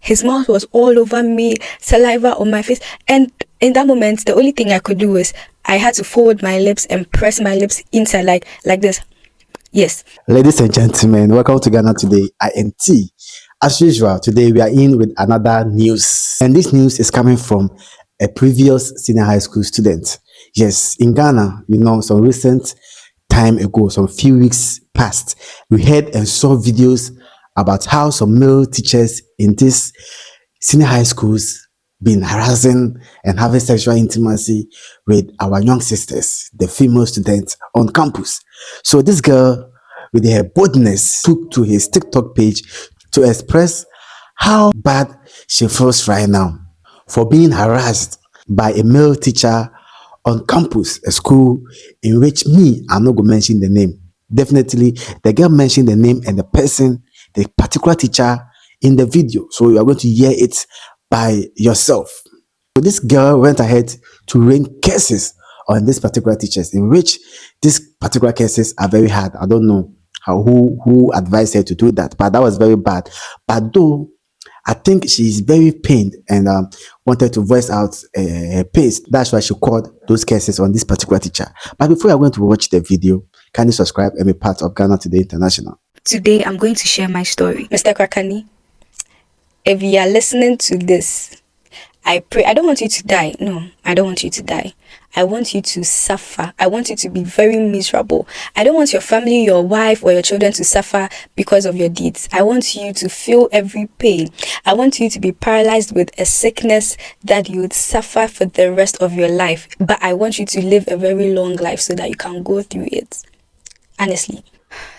His mouth was all over me, saliva on my face. And in that moment, the only thing I could do was I had to fold my lips and press my lips inside like this. Yes. Ladies and gentlemen, welcome to Ghana Today, INT. As usual, today we are in with another news. And this news is coming from a previous senior high school student. Yes, in Ghana, some recent time ago, some few weeks past, we heard and saw videos about how some male teachers in these senior high schools been harassing and having sexual intimacy with our young sisters, the female students on campus. So this girl, with her boldness, took to his TikTok page to express how bad she feels right now for being harassed by a male teacher on campus, a school in which I'm not going to mention the name. Definitely, the girl mentioned the name and the person, the particular teacher in the video. So you are going to hear it by yourself. So this girl went ahead to rain curses on these particular teachers, in which these particular cases are very hard. I don't know who advised her to do that, but that was very bad. But though I think she is very pained and wanted to voice out her pain, that's why she called those cases on this particular teacher. But before you're going to watch the video, can you subscribe and be part of Ghana Today International? Today I'm going to share my story. Mr. Krakani, if you are listening to this, I pray. I don't want you to die. No, I don't want you to die. I want you to suffer. I want you to be very miserable. I don't want your family, your wife, or your children to suffer because of your deeds. I want you to feel every pain. I want you to be paralyzed with a sickness that you would suffer for the rest of your life. But I want you to live a very long life so that you can go through it. Honestly.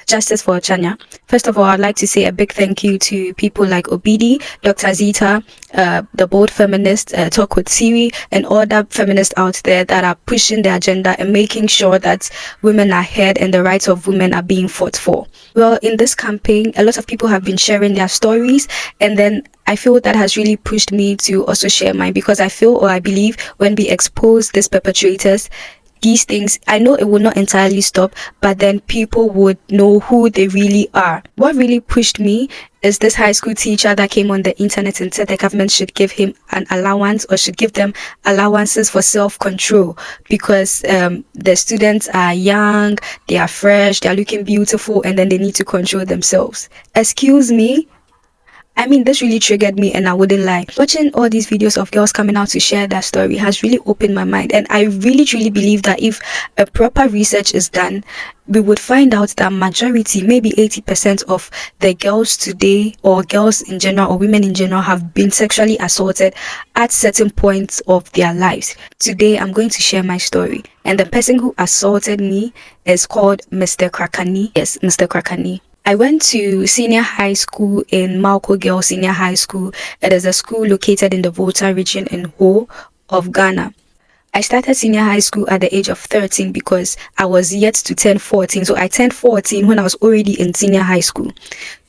Justice for Chanya. First of all, I'd like to say a big thank you to people like Obidi, Dr. Zita, the bold feminist, Talk with Siri, and all the feminists out there that are pushing the agenda and making sure that women are heard and the rights of women are being fought for. Well, in this campaign, a lot of people have been sharing their stories, and then I feel that has really pushed me to also share mine, because I feel, or I believe, when we expose these perpetrators, these things, I know it will not entirely stop, but then people would know who they really are. What really pushed me is this high school teacher that came on the internet and said the government should give him an allowance, or should give them allowances for self-control, because the students are young, they are fresh, they are looking beautiful, and then they need to control themselves. Excuse me? I mean, this really triggered me, and I wouldn't lie. Watching all these videos of girls coming out to share their story has really opened my mind. And I really, truly believe that if a proper research is done, we would find out that majority, maybe 80% of the girls today, or girls in general, or women in general, have been sexually assaulted at certain points of their lives. Today, I'm going to share my story. And the person who assaulted me is called Mr. Krakani. Yes, Mr. Krakani. I went to senior high school in Malco Girls Senior High School. It is a school located in the Volta region in Ho of Ghana. I started senior high school at the age of 13 because I was yet to turn 14. So I turned 14 when I was already in senior high school.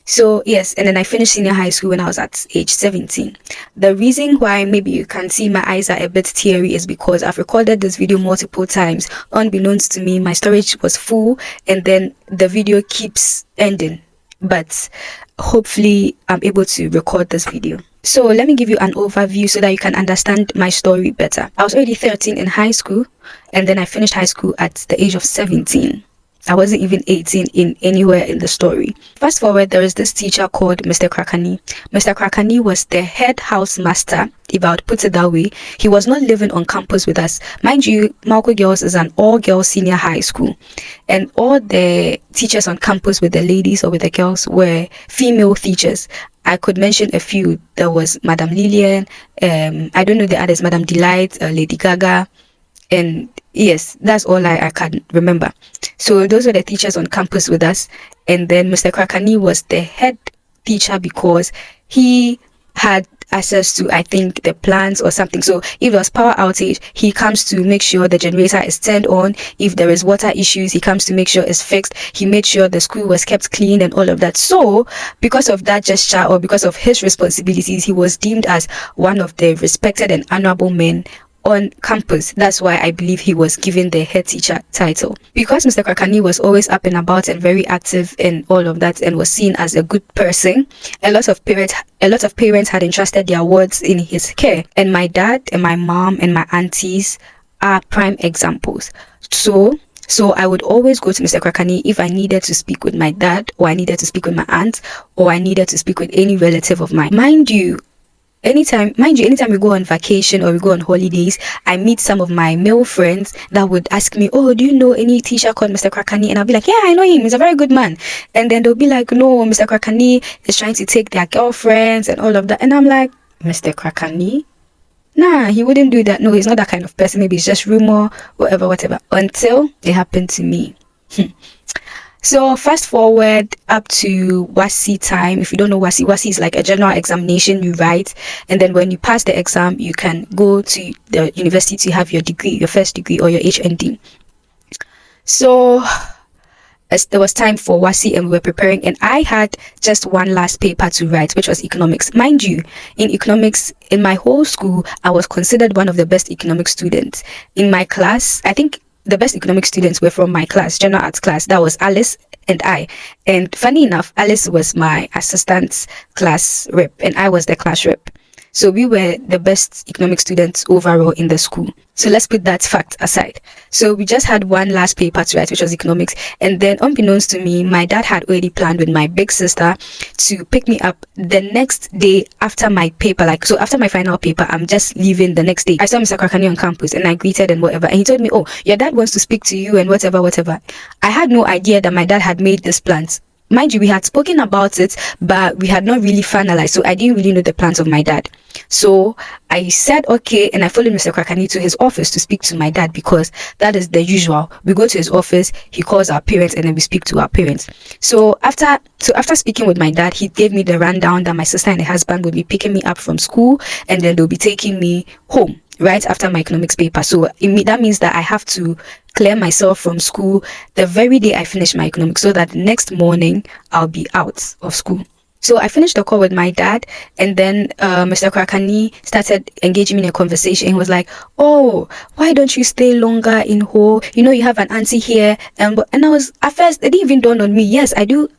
So yes, and then I finished senior high school when I was at age 17. The reason why maybe you can see my eyes are a bit teary is because I've recorded this video multiple times. Unbeknownst to me, my storage was full, and then the video keeps ending. But hopefully I'm able to record this video. So let me give you an overview so that you can understand my story better. I was already 13 in high school, and then I finished high school at the age of 17. I wasn't even 18 in anywhere in the story. Fast forward, there is this teacher called Mr. Krakani. Mr. Krakani was the head house master, if I would put it that way. He was not living on campus with us. Mind you, Malco Girls is an all-girls senior high school. And all the teachers on campus with the ladies or with the girls were female teachers. I could mention a few. There was Madam Lillian, I don't know the others, Madam Delight, Lady Gaga, and yes, that's all I can remember. So those were the teachers on campus with us. And then Mr. Krakani was the head teacher because he had access to, I think, the plants or something. So if there was power outage, he comes to make sure the generator is turned on. If there is water issues, he comes to make sure it's fixed. He made sure the school was kept clean and all of that. So because of that gesture, or because of his responsibilities, he was deemed as one of the respected and honorable men on campus. That's why I believe he was given the head teacher title. Because Mr. Krakani was always up and about and very active in all of that and was seen as a good person, a lot of parents had entrusted their wards in his care. And my dad and my mom and my aunties are prime examples. So I would always go to Mr. Krakani if I needed to speak with my dad, or I needed to speak with my aunt, or I needed to speak with any relative of mine. Mind you, anytime we go on vacation or we go on holidays, I meet some of my male friends that would ask me, oh, do you know any teacher called Mr. Krakani? And I'll be like, yeah, I know him, he's a very good man. And then they'll be like, no, Mr. Krakani is trying to take their girlfriends and all of that. And I'm like, Mr. Krakani? Nah, he wouldn't do that. No, he's not that kind of person. Maybe it's just rumor, whatever. Until it happened to me. So fast forward up to WASI time. If you don't know WASI is like a general examination you write, and then when you pass the exam, you can go to the university to have your degree, your first degree or your HND. So as there was time for WASI and we were preparing, and I had just one last paper to write, which was economics. Mind you, in economics, in my whole school, I was considered one of the best economics students. In my class, I think the best economic students were from my class, general arts class. That was Alice and I. And funny enough, Alice was my assistant class rep and I was the class rep. So we were the best economic students overall in the school. So let's put that fact aside. So we just had one last paper to write, which was economics. And then unbeknownst to me, my dad had already planned with my big sister to pick me up the next day after my paper. Like, so after my final paper, I'm just leaving the next day. I saw Mr. Krakani on campus and I greeted and whatever. And he told me, oh, your dad wants to speak to you and whatever. I had no idea that my dad had made these plans. Mind you, we had spoken about it, but we had not really finalized. So I didn't really know the plans of my dad. So I said, okay. And I followed Mr. Krakani to his office to speak to my dad, because that is the usual. We go to his office, he calls our parents, and then we speak to our parents. So after speaking with my dad, he gave me the rundown that my sister and her husband would be picking me up from school, and then they'll be taking me home right after my economics paper. So that means that I have to clear myself from school the very day I finish my economics, so that next morning I'll be out of school. So I finished the call with my dad, and then Mr. Krakani started engaging me in a conversation. He was like, oh, why don't you stay longer in Ho? You know, you have an auntie here. And I was, at first, it didn't even dawn on me. Yes, I did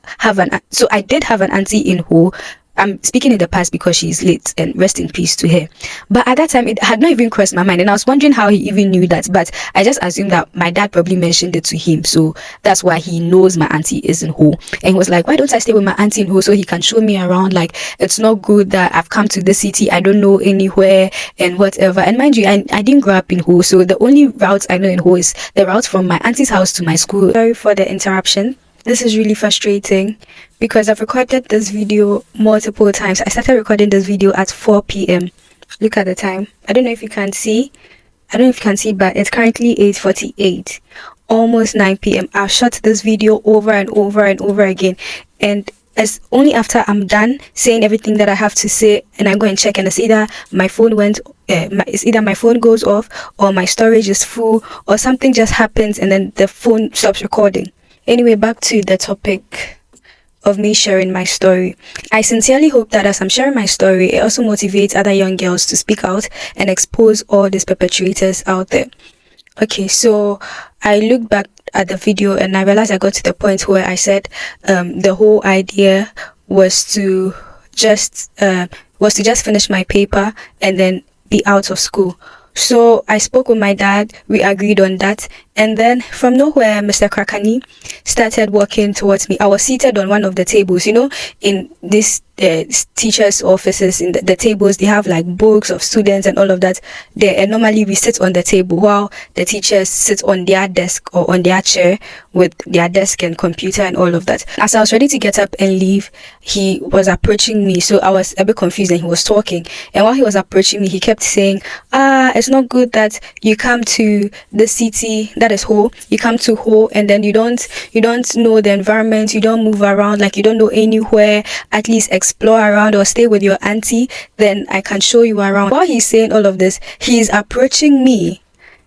have an auntie in Ho. I'm speaking in the past because she's late, and rest in peace to her. But at that time, it had not even crossed my mind, and I was wondering how he even knew that. But I just assumed that my dad probably mentioned it to him, so that's why he knows my auntie is in Ho. And he was like, why don't I stay with my auntie in Ho so he can show me around? Like, it's not good that I've come to the city, I don't know anywhere and whatever. And mind you, I didn't grow up in Ho, so the only route I know in Ho is the route from my auntie's house to my school. Sorry for the interruption. This is really frustrating because I've recorded this video multiple times. I started recording this video at 4 p.m. Look at the time. I don't know if you can see. But it's currently 8:48, almost 9 p.m. I've shot this video over and over again, and it's only after I'm done saying everything that I have to say and I go and check, and it's either my phone my phone goes off, or my storage is full, or something just happens and then the phone stops recording. Anyway, back to the topic of me sharing my story. I sincerely hope that as I'm sharing my story, it also motivates other young girls to speak out and expose all these perpetrators out there. Okay, so I looked back at the video and I realized I got to the point where I said the whole idea was to just finish my paper and then be out of school. So I spoke with my dad, we agreed on that, and then from nowhere, Mr. Krakani started walking towards me. I was seated on one of the tables, you know, in this teachers' offices, in the tables, they have like books of students and all of that there, and normally we sit on the table while the teachers sit on their desk or on their chair with their desk and computer and all of that. As I was ready to get up and leave, he was approaching me, so I was a bit confused, and he was talking, and while he was approaching me, he kept saying, it's not good that you come to the city, that is Ho, you come to Ho, and then you don't know the environment, you don't move around, like you don't know anywhere. At least explore around or stay with your auntie, then I can show you around. While he's saying all of this, he is approaching me,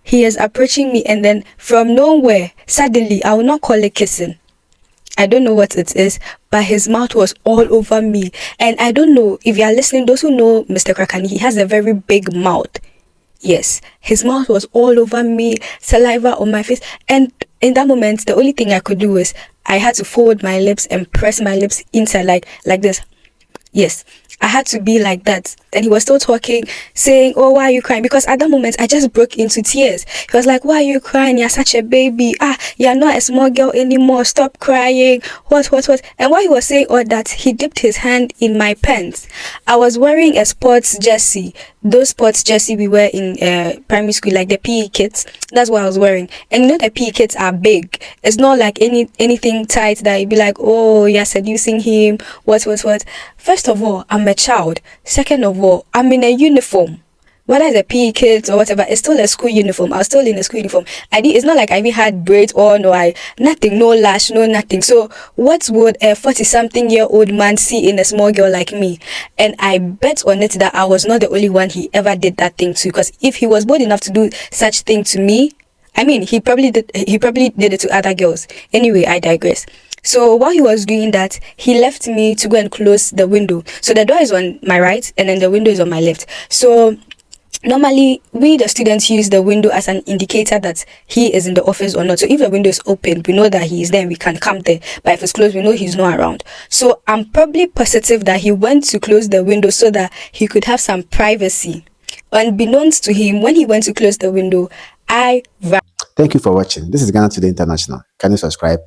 and then from nowhere, suddenly, I will not call it kissing, I don't know what it is, but his mouth was all over me. And I don't know if you are listening, those who know Mr. Krakani, he has a very big mouth. Yes, his mouth was all over me, saliva on my face. And in that moment, the only thing I could do was I had to fold my lips and press my lips inside like this. Yes, I had to be like that. And he was still talking, saying, "Oh, why are you crying?" Because at that moment, I just broke into tears. He was like, "Why are you crying? You're such a baby. Ah, you're not a small girl anymore. Stop crying. What?" And while he was saying all that, he dipped his hand in my pants. I was wearing a sports jersey. Those sports jersey we wear in primary school, like the PE kits. That's what I was wearing. And you know the PE kits are big. It's not like anything tight that you'd be like, "Oh, you're seducing him. What?" First of all, I'm a child. Second of all, I'm in a uniform. Whether it's a PE kit or whatever, it's still a school uniform. I was still in a school uniform. It's not like I even had braids on or nothing, no lash, no nothing. So what would a 40-something-year-old man see in a small girl like me? And I bet on it that I was not the only one he ever did that thing to. Because if he was bold enough to do such thing to me, I mean, he probably did it to other girls. Anyway, I digress. So while he was doing that, he left me to go and close the window. So the door is on my right and then the window is on my left. So normally we the students use the window as an indicator that he is in the office or not. So if the window is open, we know that he is there and we can come there. But if it's closed, we know he's not around. So I'm probably positive that he went to close the window so that he could have some privacy. Unbeknownst to him, when he went to close the window, I Thank you for watching. This is Ghana Today International. Can you subscribe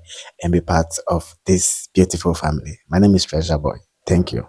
and be part of this beautiful family? My name is Treasure Boy. Thank you.